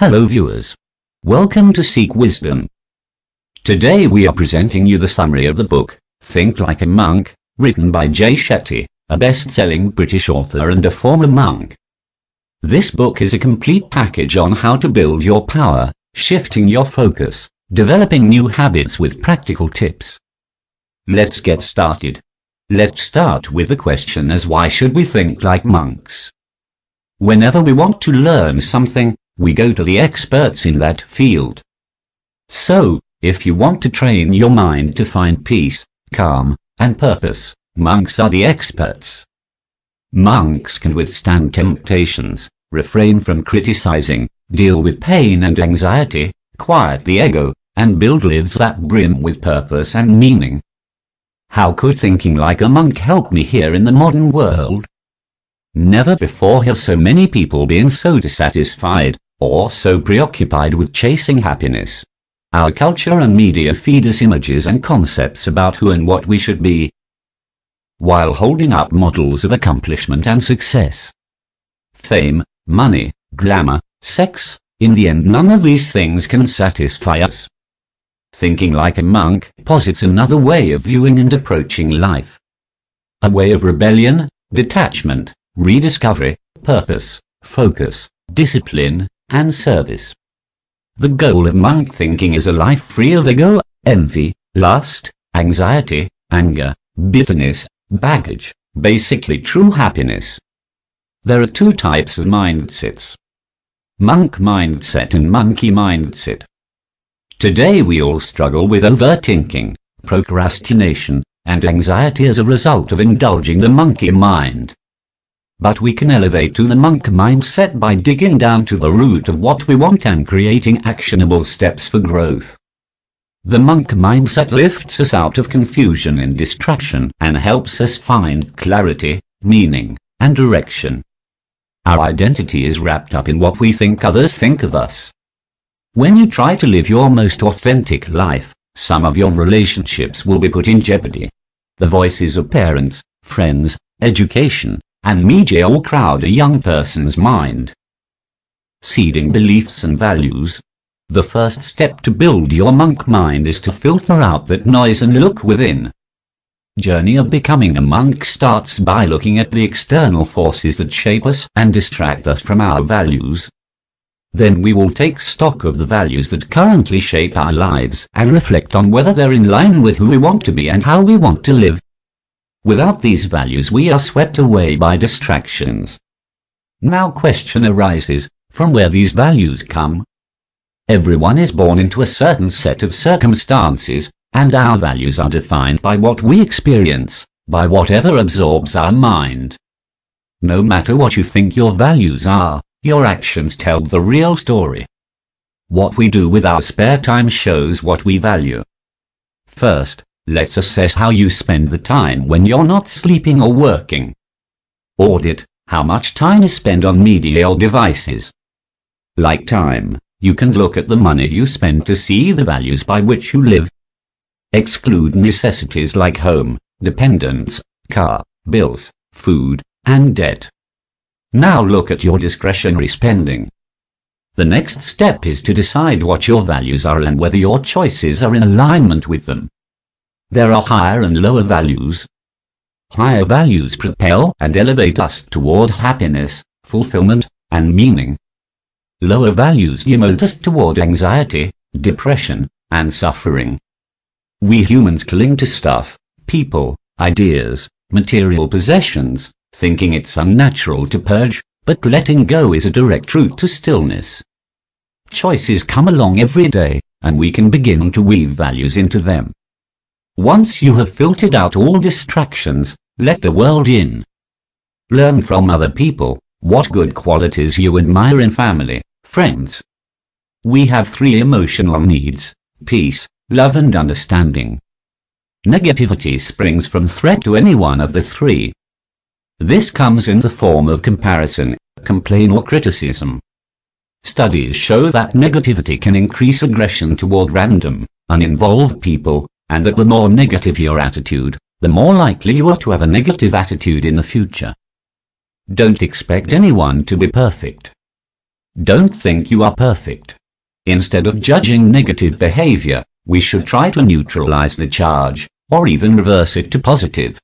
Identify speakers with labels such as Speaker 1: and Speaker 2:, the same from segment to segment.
Speaker 1: Hello viewers. Welcome to Seek Wisdom. Today we are presenting you the summary of the book, Think Like a Monk, written by Jay Shetty, a best-selling British author and a former monk. This book is a complete package on how to build your power, shifting your focus, developing new habits with practical tips. Let's get started. Let's start with the question as why should we think like monks? Whenever we want to learn something, we go to the experts in that field. So, if you want to train your mind to find peace, calm, and purpose, monks are the experts. Monks can withstand temptations, refrain from criticizing, deal with pain and anxiety, quiet the ego, and build lives that brim with purpose and meaning. How could thinking like a monk help me here in the modern world? Never before have so many people been so dissatisfied, or so preoccupied with chasing happiness. Our culture and media feed us images and concepts about who and what we should be, while holding up models of accomplishment and success. Fame, money, glamour, sex, in the end none of these things can satisfy us. Thinking like a monk posits another way of viewing and approaching life. A way of rebellion, detachment, rediscovery, purpose, focus, discipline, and service. The goal of monk thinking is a life free of ego, envy, lust, anxiety, anger, bitterness, baggage, basically true happiness. There are two types of mindsets: monk mindset and monkey mindset. Today we all struggle with overthinking, procrastination, and anxiety as a result of indulging the monkey mind. But we can elevate to the monk mindset by digging down to the root of what we want and creating actionable steps for growth. The monk mindset lifts us out of confusion and distraction and helps us find clarity, meaning, and direction. Our identity is wrapped up in what we think others think of us. When you try to live your most authentic life, some of your relationships will be put in jeopardy. The voices of parents, friends, education, and media will crowd a young person's mind. Seeding beliefs and values. The first step to build your monk mind is to filter out that noise and look within. Journey of becoming a monk starts by looking at the external forces that shape us and distract us from our values. Then we will take stock of the values that currently shape our lives and reflect on whether they're in line with who we want to be and how we want to live. Without these values we are swept away by distractions. Now question arises, from where these values come? Everyone is born into a certain set of circumstances, and our values are defined by what we experience, by whatever absorbs our mind. No matter what you think your values are, your actions tell the real story. What we do with our spare time shows what we value. First, let's assess how you spend the time when you're not sleeping or working. Audit how much time is spent on media or devices. Like time, you can look at the money you spend to see the values by which you live. Exclude necessities like home, dependents, car, bills, food, and debt. Now look at your discretionary spending. The next step is to decide what your values are and whether your choices are in alignment with them. There are higher and lower values. Higher values propel and elevate us toward happiness, fulfillment, and meaning. Lower values demote us toward anxiety, depression, and suffering. We humans cling to stuff, people, ideas, material possessions, thinking it's unnatural to purge, but letting go is a direct route to stillness. Choices come along every day, and we can begin to weave values into them. Once you have filtered out all distractions, let the world in. Learn from other people what good qualities you admire in family, friends. We have 3 emotional needs: peace, love, and understanding. Negativity springs from threat to any one of the 3. This comes in the form of comparison, complaint, or criticism. Studies show that negativity can increase aggression toward random, uninvolved people, and that the more negative your attitude, the more likely you are to have a negative attitude in the future. Don't expect anyone to be perfect. Don't think you are perfect. Instead of judging negative behavior, we should try to neutralize the charge, or even reverse it to positive.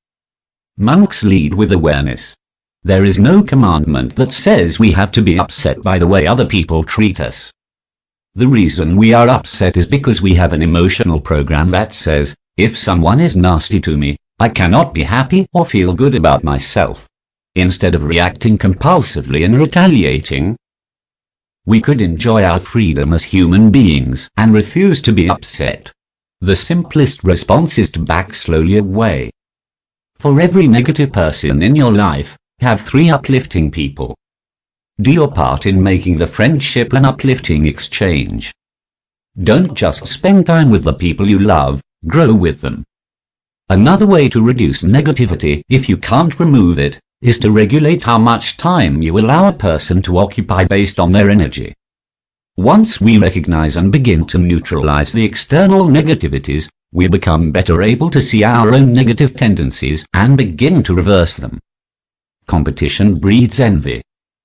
Speaker 1: Monks lead with awareness. There is no commandment that says we have to be upset by the way other people treat us. The reason we are upset is because we have an emotional program that says, if someone is nasty to me, I cannot be happy or feel good about myself. Instead of reacting compulsively and retaliating, we could enjoy our freedom as human beings and refuse to be upset. The simplest response is to back slowly away. For every negative person in your life, have 3 uplifting people. Do your part in making the friendship an uplifting exchange. Don't just spend time with the people you love, grow with them. Another way to reduce negativity, if you can't remove it, is to regulate how much time you allow a person to occupy based on their energy. Once we recognize and begin to neutralize the external negativities, we become better able to see our own negative tendencies and begin to reverse them. Competition breeds envy.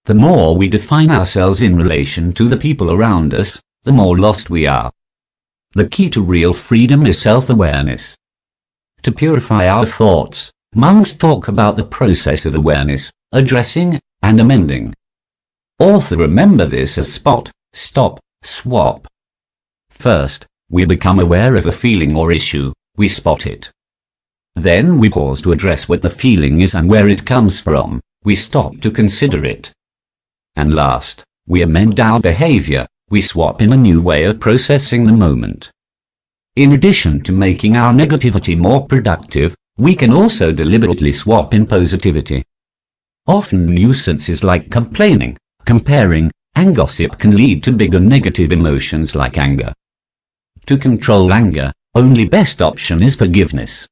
Speaker 1: The more we define ourselves in relation to the people around us, the more lost we are. The key to real freedom is self-awareness. To purify our thoughts, monks talk about the process of awareness, addressing, and amending. Author remember this as spot, stop, swap. First, we become aware of a feeling or issue, we spot it. Then we pause to address what the feeling is and where it comes from, we stop to consider it. And last, we amend our behavior, we swap in a new way of processing the moment. In addition to making our negativity more productive, we can also deliberately swap in positivity. Often nuisances like complaining, comparing, and gossip can lead to bigger negative emotions like anger. To control anger, only best option is forgiveness.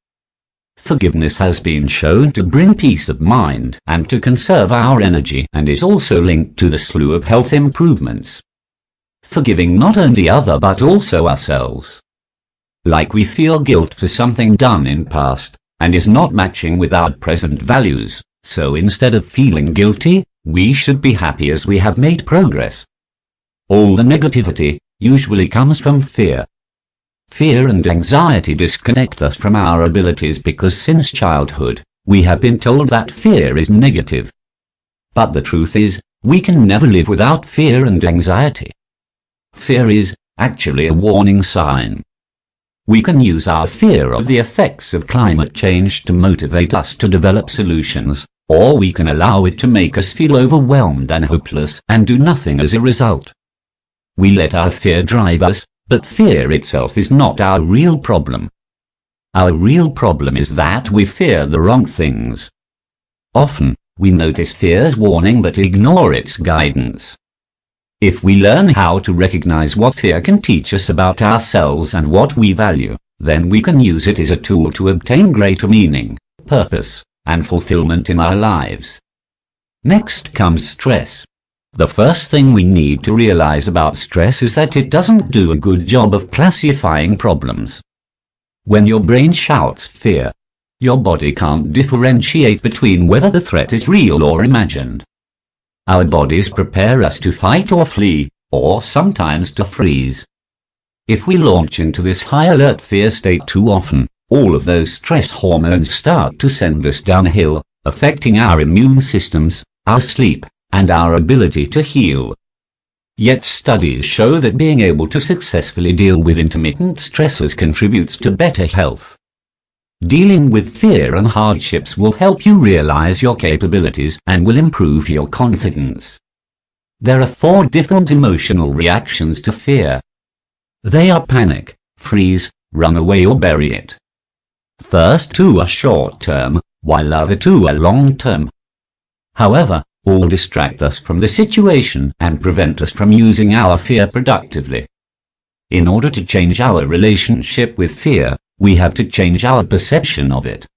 Speaker 1: Forgiveness has been shown to bring peace of mind and to conserve our energy and is also linked to the slew of health improvements. Forgiving not only other but also ourselves. Like we feel guilt for something done in past, and is not matching with our present values, so instead of feeling guilty, we should be happy as we have made progress. All the negativity usually comes from fear. Fear and anxiety disconnect us from our abilities because since childhood, we have been told that fear is negative. But the truth is, we can never live without fear and anxiety. Fear is, actually, a warning sign. We can use our fear of the effects of climate change to motivate us to develop solutions, or we can allow it to make us feel overwhelmed and hopeless and do nothing as a result. We let our fear drive us, but fear itself is not our real problem. Our real problem is that we fear the wrong things. Often, we notice fear's warning but ignore its guidance. If we learn how to recognize what fear can teach us about ourselves and what we value, then we can use it as a tool to obtain greater meaning, purpose, and fulfillment in our lives. Next comes stress. The first thing we need to realize about stress is that it doesn't do a good job of classifying problems. When your brain shouts fear, your body can't differentiate between whether the threat is real or imagined. Our bodies prepare us to fight or flee, or sometimes to freeze. If we launch into this high alert fear state too often, all of those stress hormones start to send us downhill, affecting our immune systems, our sleep, and our ability to heal. Yet studies show that being able to successfully deal with intermittent stressors contributes to better health. Dealing with fear and hardships will help you realize your capabilities and will improve your confidence. There are 4 different emotional reactions to fear. They are panic, freeze, run away or bury it. First 2 are short-term, while other 2 are long-term. However, all distract us from the situation and prevent us from using our fear productively. In order to change our relationship with fear, we have to change our perception of it.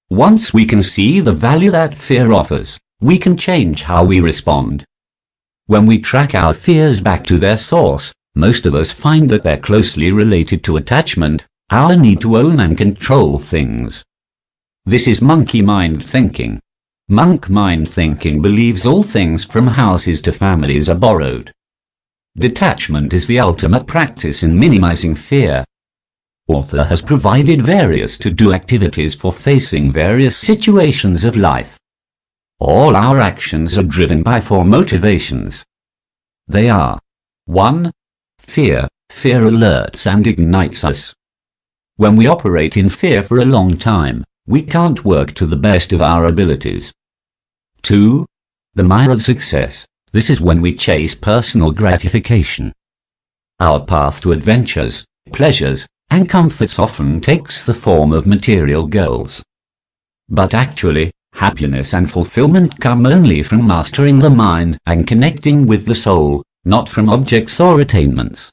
Speaker 1: Once we can see the value that fear offers, we can change how we respond. When we track our fears back to their source, most of us find that they're closely related to attachment, our need to own and control things. This is monkey mind thinking. Monk mind thinking believes all things from houses to families are borrowed. Detachment is the ultimate practice in minimizing fear. Author has provided various to-do activities for facing various situations of life. All our actions are driven by 4 motivations. They are: 1. Fear. Fear alerts and ignites us. When we operate in fear for a long time, we can't work to the best of our abilities. 2. The mire of success. This is when we chase personal gratification. Our path to adventures, pleasures, and comforts often takes the form of material goals. But actually, happiness and fulfillment come only from mastering the mind and connecting with the soul, not from objects or attainments.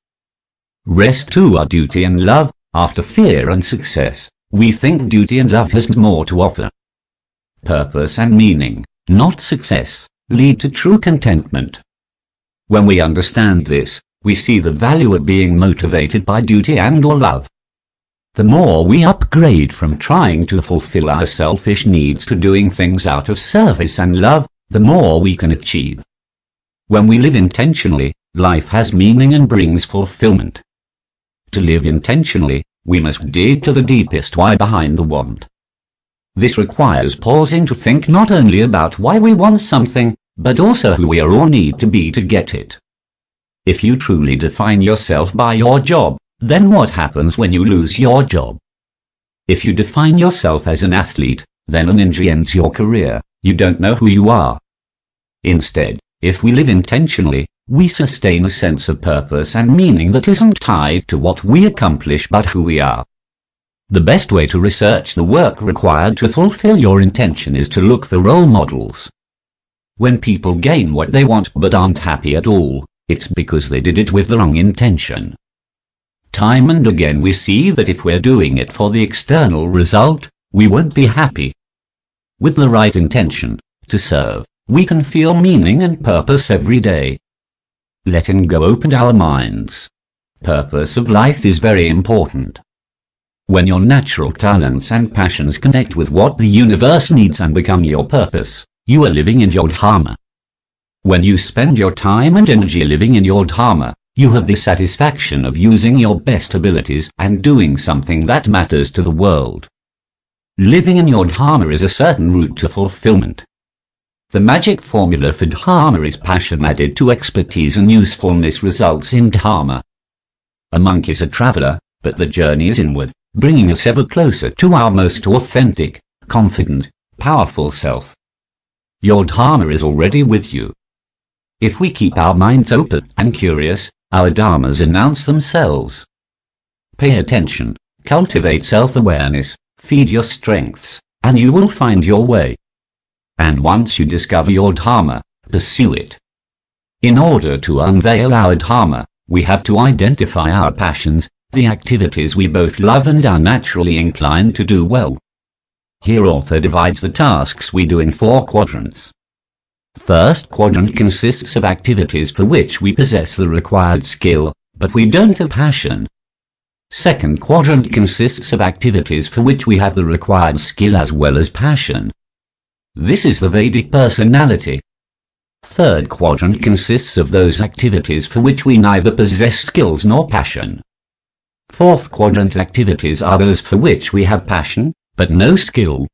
Speaker 1: Rest to our duty and love. After fear and success, we think duty and love has more to offer. Purpose and meaning, not success, lead to true contentment. When we understand this, we see the value of being motivated by duty and/or love. The more we upgrade from trying to fulfill our selfish needs to doing things out of service and love, the more we can achieve. When we live intentionally, life has meaning and brings fulfillment. To live intentionally, we must dig to the deepest why behind the want. This requires pausing to think not only about why we want something, but also who we are or need to be to get it. If you truly define yourself by your job, then what happens when you lose your job? If you define yourself as an athlete, then an injury ends your career, you don't know who you are. Instead, if we live intentionally, we sustain a sense of purpose and meaning that isn't tied to what we accomplish but who we are. The best way to research the work required to fulfill your intention is to look for role models. When people gain what they want but aren't happy at all, it's because they did it with the wrong intention. Time and again we see that if we're doing it for the external result, we won't be happy. With the right intention, to serve, we can feel meaning and purpose every day. Letting go opened our minds. Purpose of life is very important. When your natural talents and passions connect with what the universe needs and become your purpose, you are living in your dharma. When you spend your time and energy living in your dharma, you have the satisfaction of using your best abilities and doing something that matters to the world. Living in your dharma is a certain route to fulfillment. The magic formula for dharma is passion added to expertise and usefulness results in dharma. A monk is a traveler, but the journey is inward, bringing us ever closer to our most authentic, confident, powerful self. Your dharma is already with you. If we keep our minds open and curious, our dharmas announce themselves. Pay attention, cultivate self-awareness, feed your strengths, and you will find your way. And once you discover your dharma, pursue it. In order to unveil our dharma, we have to identify our passions, the activities we both love and are naturally inclined to do well. Here author divides the tasks we do in 4 quadrants. First quadrant consists of activities for which we possess the required skill, but we don't have passion. Second quadrant consists of activities for which we have the required skill as well as passion. This is the Vedic personality. Third quadrant consists of those activities for which we neither possess skills nor passion. Fourth quadrant activities are those for which we have passion, but no skill.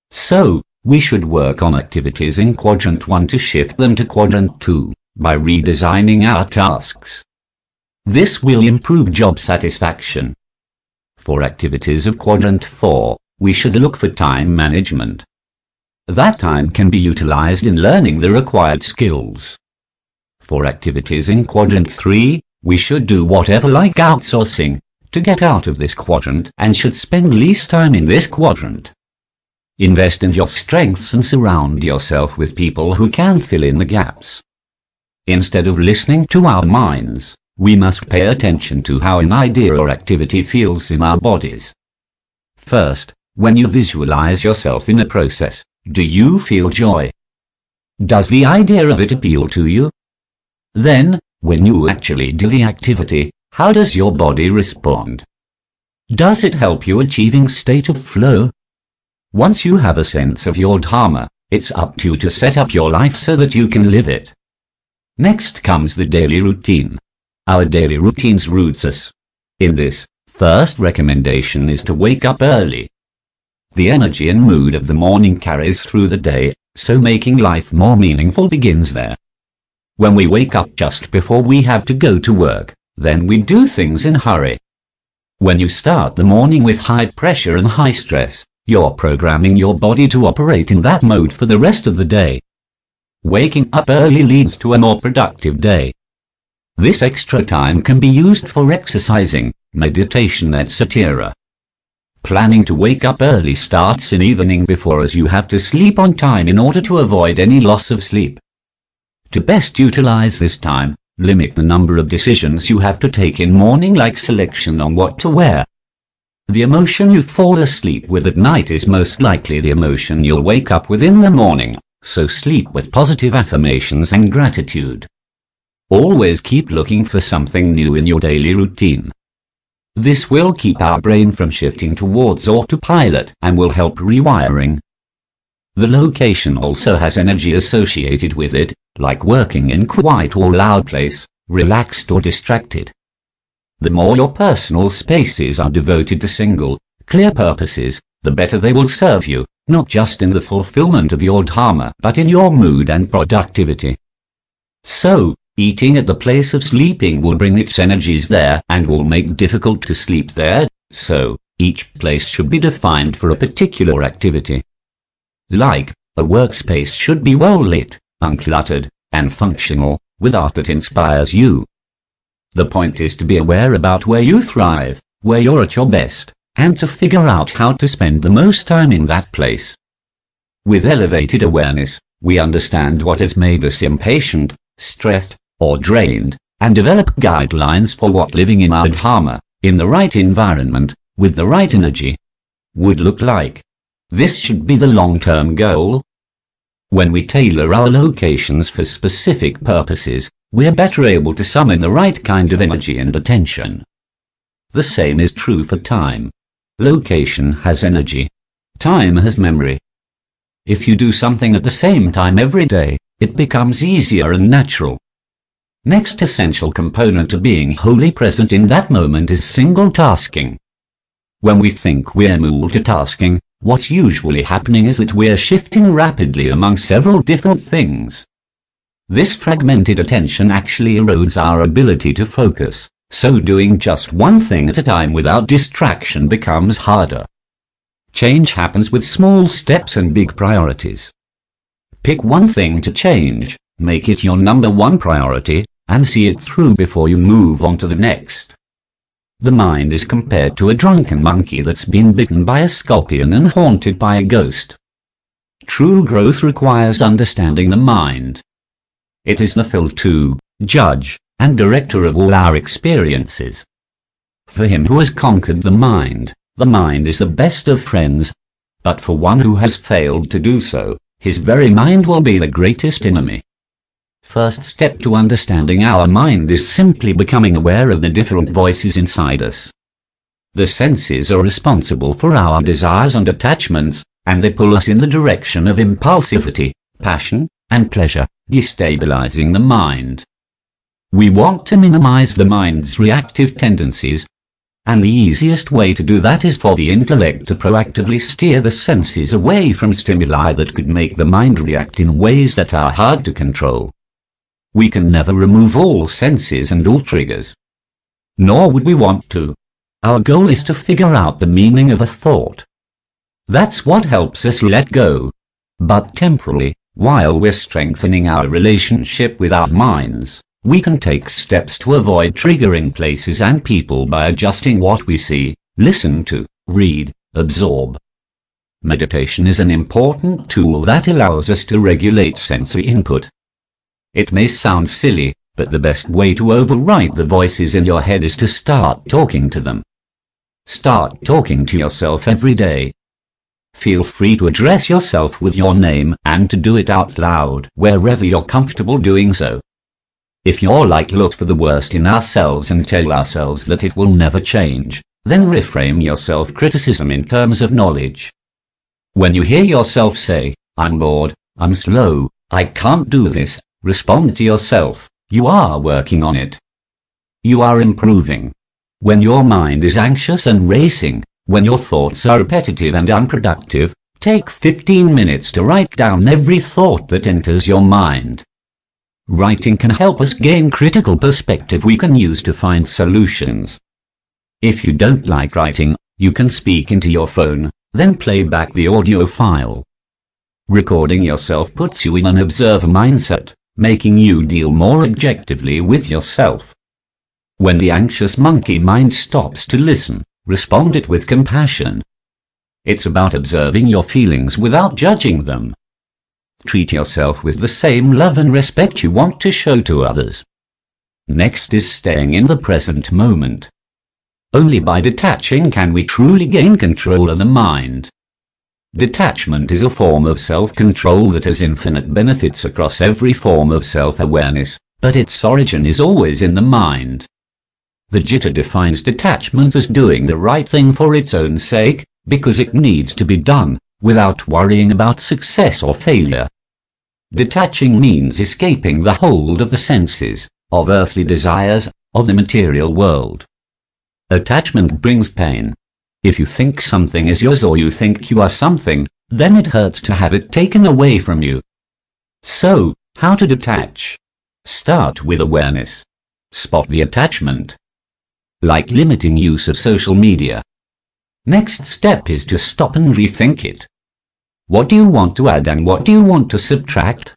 Speaker 1: So, we should work on activities in quadrant 1 to shift them to quadrant 2, by redesigning our tasks. This will improve job satisfaction. For activities of quadrant 4, we should look for time management. That time can be utilized in learning the required skills. For activities in quadrant 3, we should do whatever like outsourcing, to get out of this quadrant and should spend least time in this quadrant. Invest in your strengths and surround yourself with people who can fill in the gaps. Instead of listening to our minds, we must pay attention to how an idea or activity feels in our bodies. First, when you visualize yourself in a process, do you feel joy? Does the idea of it appeal to you? Then, when you actually do the activity, how does your body respond? Does it help you achieving state of flow? Once you have a sense of your dharma, It's up to you to set up your life so that you can live it. Next comes the daily routine. Our daily routines roots us. In this, first recommendation is to wake up early. The energy and mood of the morning carries through the day, so making life more meaningful begins there. When we wake up just before we have to go to work, then we do things in a hurry. When you start the morning with high pressure and high stress, you're programming your body to operate in that mode for the rest of the day. Waking up early leads to a more productive day. This extra time can be used for exercising, meditation, etc. Planning to wake up early starts in evening before, as you have to sleep on time in order to avoid any loss of sleep. To best utilize this time, limit the number of decisions you have to take in morning, like selection on what to wear. The emotion you fall asleep with at night is most likely the emotion you'll wake up with in the morning, so sleep with positive affirmations and gratitude. Always keep looking for something new in your daily routine. This will keep our brain from shifting towards autopilot and will help rewiring. The location also has energy associated with it, like working in quiet or loud place, relaxed or distracted. The more your personal spaces are devoted to single, clear purposes, the better they will serve you, not just in the fulfillment of your dharma, but in your mood and productivity. So, eating at the place of sleeping will bring its energies there and will make it difficult to sleep there, so, each place should be defined for a particular activity. Like, a workspace should be well lit, uncluttered, and functional, with art that inspires you. The point is to be aware about where you thrive, where you're at your best, and to figure out how to spend the most time in that place. With elevated awareness, we understand what has made us impatient, stressed, or drained, and develop guidelines for what living in our dharma, in the right environment, with the right energy, would look like. This should be the long-term goal. When we tailor our locations for specific purposes, we're better able to summon the right kind of energy and attention. The same is true for time. Location has energy. Time has memory. If you do something at the same time every day, it becomes easier and natural. Next essential component of being wholly present in that moment is single tasking. When we think we're multitasking, what's usually happening is that we're shifting rapidly among several different things. This fragmented attention actually erodes our ability to focus, so doing just one thing at a time without distraction becomes harder. Change happens with small steps and big priorities. Pick one thing to change, make it your number one priority, and see it through before you move on to the next. The mind is compared to a drunken monkey that's been bitten by a scorpion and haunted by a ghost. True growth requires understanding the mind. It is the filter, judge, and director of all our experiences. For him who has conquered the mind is the best of friends. But for one who has failed to do so, his very mind will be the greatest enemy. First step to understanding our mind is simply becoming aware of the different voices inside us. The senses are responsible for our desires and attachments, and they pull us in the direction of impulsivity, passion, and pleasure, destabilizing the mind. We want to minimize the mind's reactive tendencies, and the easiest way to do that is for the intellect to proactively steer the senses away from stimuli that could make the mind react in ways that are hard to control. We can never remove all senses and all triggers. Nor would we want to. Our goal is to figure out the meaning of a thought. That's what helps us let go. But temporarily, while we're strengthening our relationship with our minds, we can take steps to avoid triggering places and people by adjusting what we see, listen to, read, absorb. Meditation is an important tool that allows us to regulate sensory input. It may sound silly, but the best way to override the voices in your head is to start talking to them. Start talking to yourself every day. Feel free to address yourself with your name and to do it out loud wherever you're comfortable doing so. If you're like look for the worst in ourselves and tell ourselves that it will never change, then reframe your self-criticism in terms of knowledge. When you hear yourself say, "I'm bored," I'm slow, I can't do this. Respond to yourself, you are working on it. You are improving. When your mind is anxious and racing, when your thoughts are repetitive and unproductive, take 15 minutes to write down every thought that enters your mind. Writing can help us gain critical perspective we can use to find solutions. If you don't like writing, you can speak into your phone, then play back the audio file. Recording yourself puts you in an observer mindset, making you deal more objectively with yourself. When the anxious monkey mind stops to listen, respond it with compassion. It's about observing your feelings without judging them. Treat yourself with the same love and respect you want to show to others. Next is staying in the present moment. Only by detaching can we truly gain control of the mind. Detachment is a form of self-control that has infinite benefits across every form of self-awareness, but its origin is always in the mind. The Jitta defines detachment as doing the right thing for its own sake, because it needs to be done, without worrying about success or failure. Detaching means escaping the hold of the senses, of earthly desires, of the material world. Attachment brings pain. If you think something is yours or you think you are something, then it hurts to have it taken away from you. So, how to detach? Start with awareness. Spot the attachment. Like limiting use of social media. Next step is to stop and rethink it. What do you want to add and what do you want to subtract?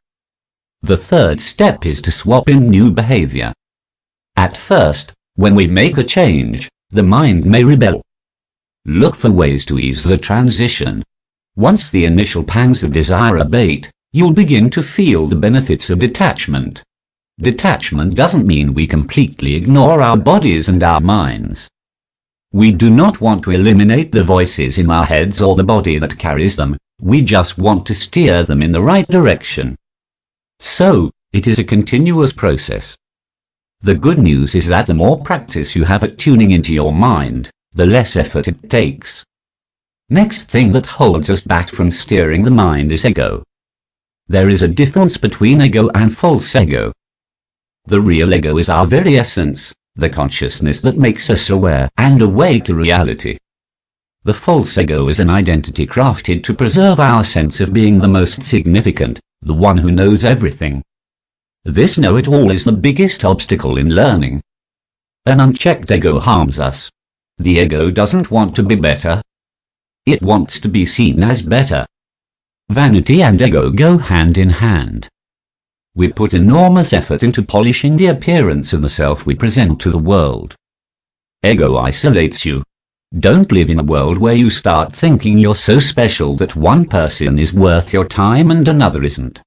Speaker 1: The third step is to swap in new behavior. At first, when we make a change, the mind may rebel. Look for ways to ease the transition. Once the initial pangs of desire abate, you'll begin to feel the benefits of detachment. Detachment doesn't mean we completely ignore our bodies and our minds. We do not want to eliminate the voices in our heads or the body that carries them, we just want to steer them in the right direction. So, it is a continuous process. The good news is that the more practice you have at tuning into your mind, the less effort it takes. Next thing that holds us back from steering the mind is ego. There is a difference between ego and false ego. The real ego is our very essence, the consciousness that makes us aware and awake to reality. The false ego is an identity crafted to preserve our sense of being the most significant, the one who knows everything. This know-it-all is the biggest obstacle in learning. An unchecked ego harms us. The ego doesn't want to be better. It wants to be seen as better. Vanity and ego go hand in hand. We put enormous effort into polishing the appearance of the self we present to the world. Ego isolates you. Don't live in a world where you start thinking you're so special that one person is worth your time and another isn't.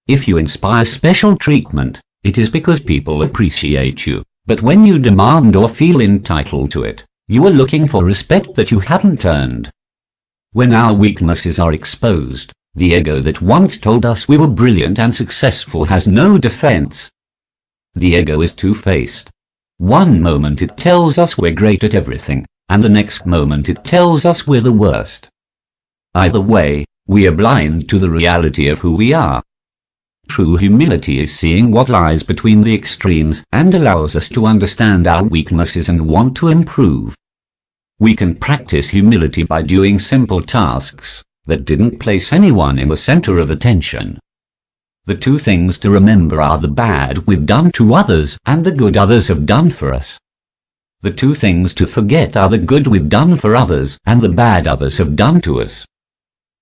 Speaker 1: If you inspire special treatment, it is because people appreciate you, but when you demand or feel entitled to it, you are looking for respect that you haven't earned. When our weaknesses are exposed, the ego that once told us we were brilliant and successful has no defense. The ego is two-faced. One moment it tells us we're great at everything, and the next moment it tells us we're the worst. Either way, we are blind to the reality of who we are. True humility is seeing what lies between the extremes and allows us to understand our weaknesses and want to improve. We can practice humility by doing simple tasks that didn't place anyone in the center of attention. The two things to remember are the bad we've done to others and the good others have done for us. The two things to forget are the good we've done for others and the bad others have done to us.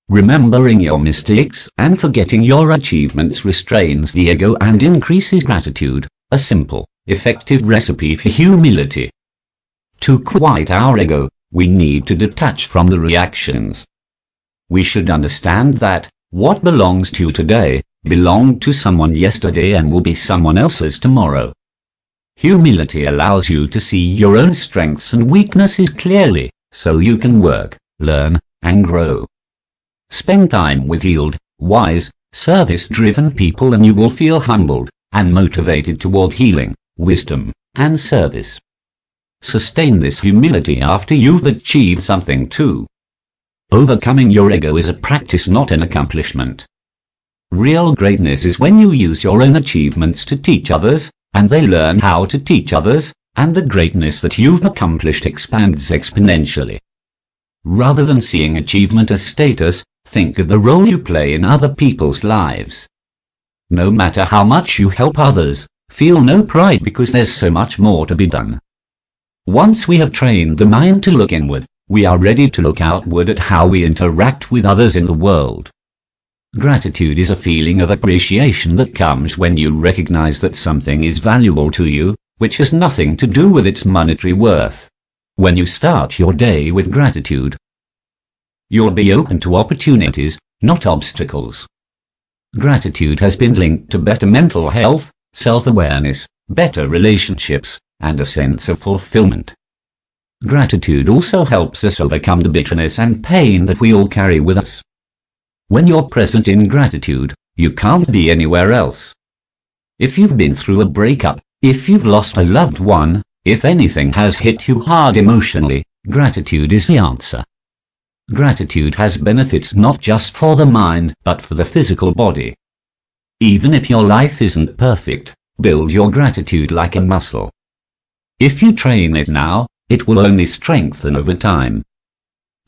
Speaker 1: Remembering your mistakes and forgetting your achievements restrains the ego and increases gratitude, a simple, effective recipe for humility. To quiet our ego, we need to detach from the reactions. We should understand that what belongs to you today belonged to someone yesterday and will be someone else's tomorrow. Humility allows you to see your own strengths and weaknesses clearly, so you can work, learn, and grow. Spend time with healed, wise, service-driven people and you will feel humbled and motivated toward healing, wisdom, and service. Sustain this humility after you've achieved something too. Overcoming your ego is a practice, not an accomplishment. Real greatness is when you use your own achievements to teach others, and they learn how to teach others, and the greatness that you've accomplished expands exponentially. Rather than seeing achievement as status, think of the role you play in other people's lives. No matter how much you help others, feel no pride because there's so much more to be done. Once we have trained the mind to look inward, we are ready to look outward at how we interact with others in the world. Gratitude is a feeling of appreciation that comes when you recognize that something is valuable to you, which has nothing to do with its monetary worth. When you start your day with gratitude, you'll be open to opportunities, not obstacles. Gratitude has been linked to better mental health, self-awareness, better relationships, and a sense of fulfillment. Gratitude also helps us overcome the bitterness and pain that we all carry with us. When you're present in gratitude, you can't be anywhere else. If you've been through a breakup, if you've lost a loved one, if anything has hit you hard emotionally, gratitude is the answer. Gratitude has benefits not just for the mind, but for the physical body. Even if your life isn't perfect, build your gratitude like a muscle. If you train it now, it will only strengthen over time.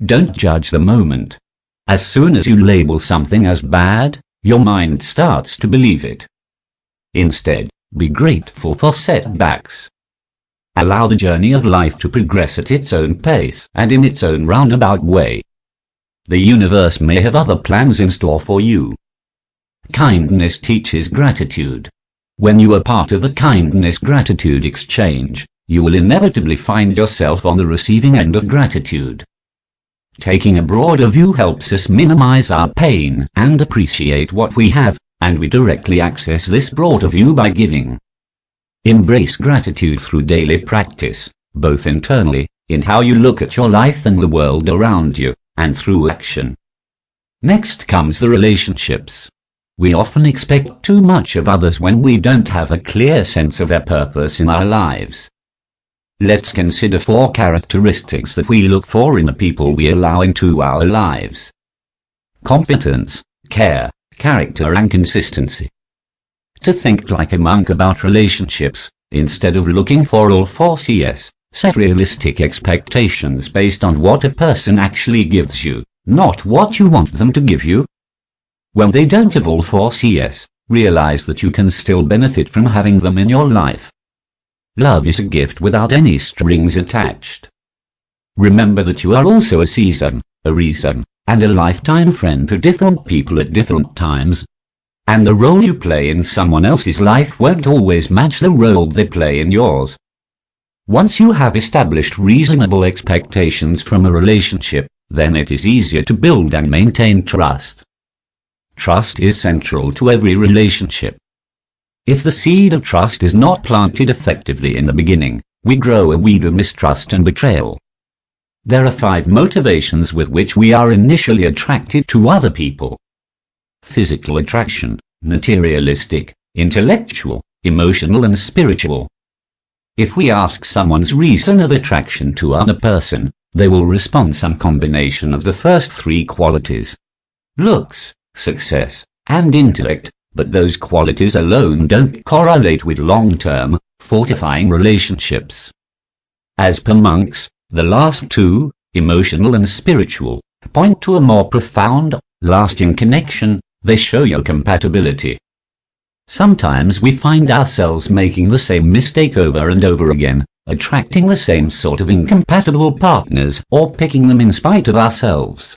Speaker 1: Don't judge the moment. As soon as you label something as bad, your mind starts to believe it. Instead, be grateful for setbacks. Allow the journey of life to progress at its own pace and in its own roundabout way. The universe may have other plans in store for you. Kindness teaches gratitude. When you are part of the kindness-gratitude exchange, you will inevitably find yourself on the receiving end of gratitude. Taking a broader view helps us minimize our pain and appreciate what we have, and we directly access this broader view by giving. Embrace gratitude through daily practice, both internally, in how you look at your life and the world around you, and through action. Next comes the relationships. We often expect too much of others when we don't have a clear sense of their purpose in our lives. Let's consider 4 characteristics that we look for in the people we allow into our lives. Competence, care, character and consistency. To think like a monk about relationships, instead of looking for all 4 Cs, set realistic expectations based on what a person actually gives you, not what you want them to give you. When they don't have all 4 Cs, realize that you can still benefit from having them in your life. Love is a gift without any strings attached. Remember that you are also a season, a reason, and a lifetime friend to different people at different times. And the role you play in someone else's life won't always match the role they play in yours. Once you have established reasonable expectations from a relationship, then it is easier to build and maintain trust. Trust is central to every relationship. If the seed of trust is not planted effectively in the beginning, we grow a weed of mistrust and betrayal. There are 5 motivations with which we are initially attracted to other people. Physical attraction, materialistic, intellectual, emotional and spiritual. If we ask someone's reason of attraction to another person, they will respond some combination of the first 3 qualities: looks, success, and intellect. But those qualities alone don't correlate with long-term, fortifying relationships. As per monks, the last 2, emotional and spiritual, point to a more profound, lasting connection. They show your compatibility. Sometimes we find ourselves making the same mistake over and over again, attracting the same sort of incompatible partners or picking them in spite of ourselves.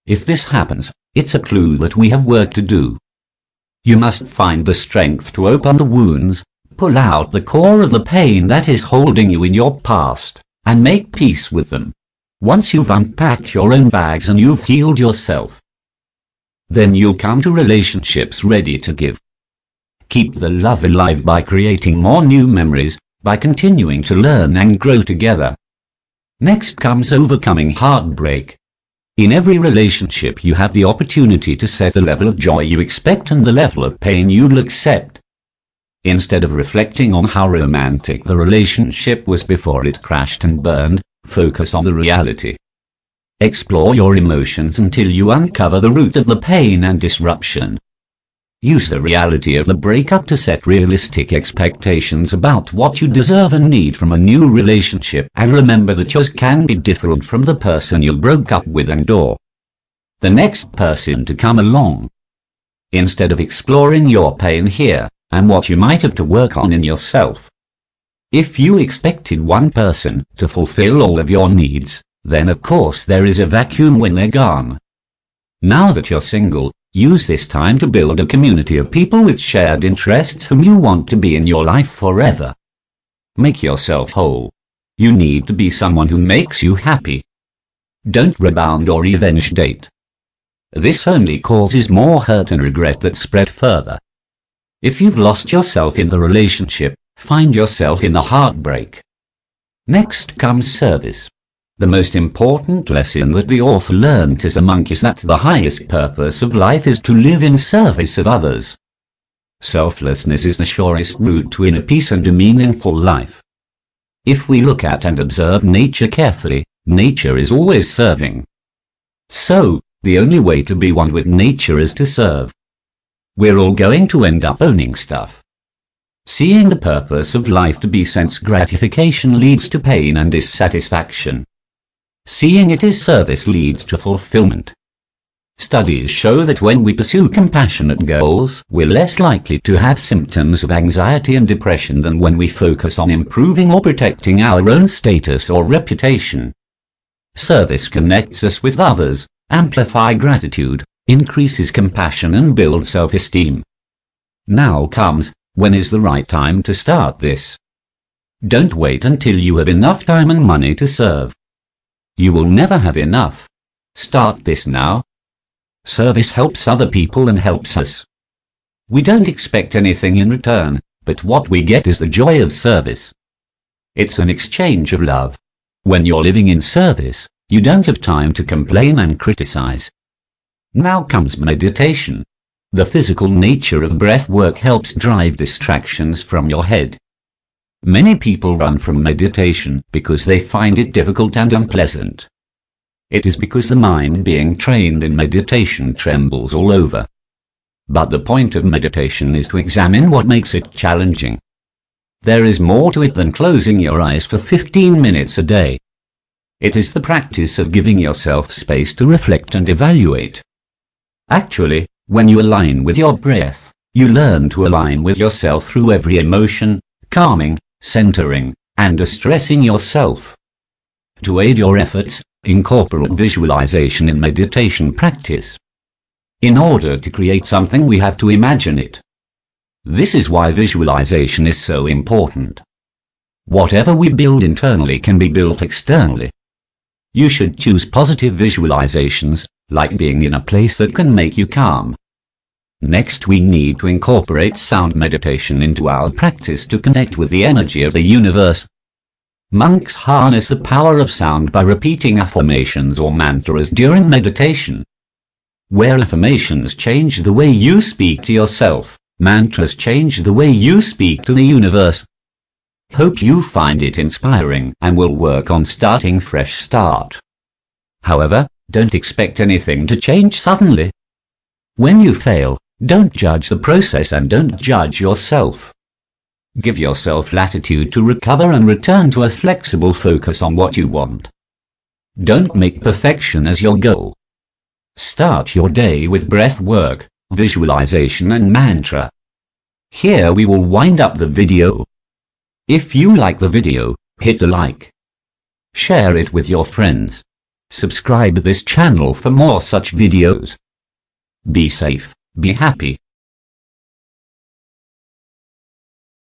Speaker 1: If this happens, it's a clue that we have work to do. You must find the strength to open the wounds, pull out the core of the pain that is holding you in your past, and make peace with them. Once you've unpacked your own bags and you've healed yourself, then you'll come to relationships ready to give. Keep the love alive by creating more new memories, by continuing to learn and grow together. Next comes overcoming heartbreak. In every relationship you have the opportunity to set the level of joy you expect and the level of pain you'll accept. Instead of reflecting on how romantic the relationship was before it crashed and burned, focus on the reality. Explore your emotions until you uncover the root of the pain and disruption. Use the reality of the breakup to set realistic expectations about what you deserve and need from a new relationship, and remember that yours can be different from the person you broke up with and/or the next person to come along. Instead of exploring your pain here, and what you might have to work on in yourself. If you expected one person to fulfill all of your needs, then of course there is a vacuum when they're gone. Now that you're single, use this time to build a community of people with shared interests whom you want to be in your life forever. Make yourself whole. You need to be someone who makes you happy. Don't rebound or revenge date. This only causes more hurt and regret that spread further. If you've lost yourself in the relationship, find yourself in the heartbreak. Next comes service. The most important lesson that the author learnt as a monk is that the highest purpose of life is to live in service of others. Selflessness is the surest route to inner peace and a meaningful life. If we look at and observe nature carefully, nature is always serving. So, the only way to be one with nature is to serve. We're all going to end up owning stuff. Seeing the purpose of life to be sense gratification leads to pain and dissatisfaction. Seeing it as service leads to fulfillment. Studies show that when we pursue compassionate goals, we're less likely to have symptoms of anxiety and depression than when we focus on improving or protecting our own status or reputation. Service connects us with others, amplifies gratitude, increases compassion and builds self-esteem. Now comes, when is the right time to start this? Don't wait until you have enough time and money to serve. You will never have enough. Start this now. Service helps other people and helps us. We don't expect anything in return, but what we get is the joy of service. It's an exchange of love. When you're living in service, you don't have time to complain and criticize. Now comes meditation. The physical nature of breath work helps drive distractions from your head. Many people run from meditation because they find it difficult and unpleasant. It is because the mind being trained in meditation trembles all over. But the point of meditation is to examine what makes it challenging. There is more to it than closing your eyes for 15 minutes a day. It is the practice of giving yourself space to reflect and evaluate. Actually, when you align with your breath, you learn to align with yourself through every emotion, calming, centering, and distressing yourself. To aid your efforts, incorporate visualization in meditation practice. In order to create something, we have to imagine it. This is why visualization is so important. Whatever we build internally can be built externally. You should choose positive visualizations, like being in a place that can make you calm. Next, we need to incorporate sound meditation into our practice to connect with the energy of the universe. Monks harness the power of sound by repeating affirmations or mantras during meditation. Where affirmations change the way you speak to yourself, mantras change the way you speak to the universe. Hope you find it inspiring and will work on starting fresh start. However, don't expect anything to change suddenly. When you fail, don't judge the process and don't judge yourself. Give yourself latitude to recover and return to a flexible focus on what you want. Don't make perfection as your goal. Start your day with breath work, visualization and mantra. Here we will wind up the video. If you like the video, hit the like. Share it with your friends. Subscribe to this channel for more such videos. Be safe, be happy.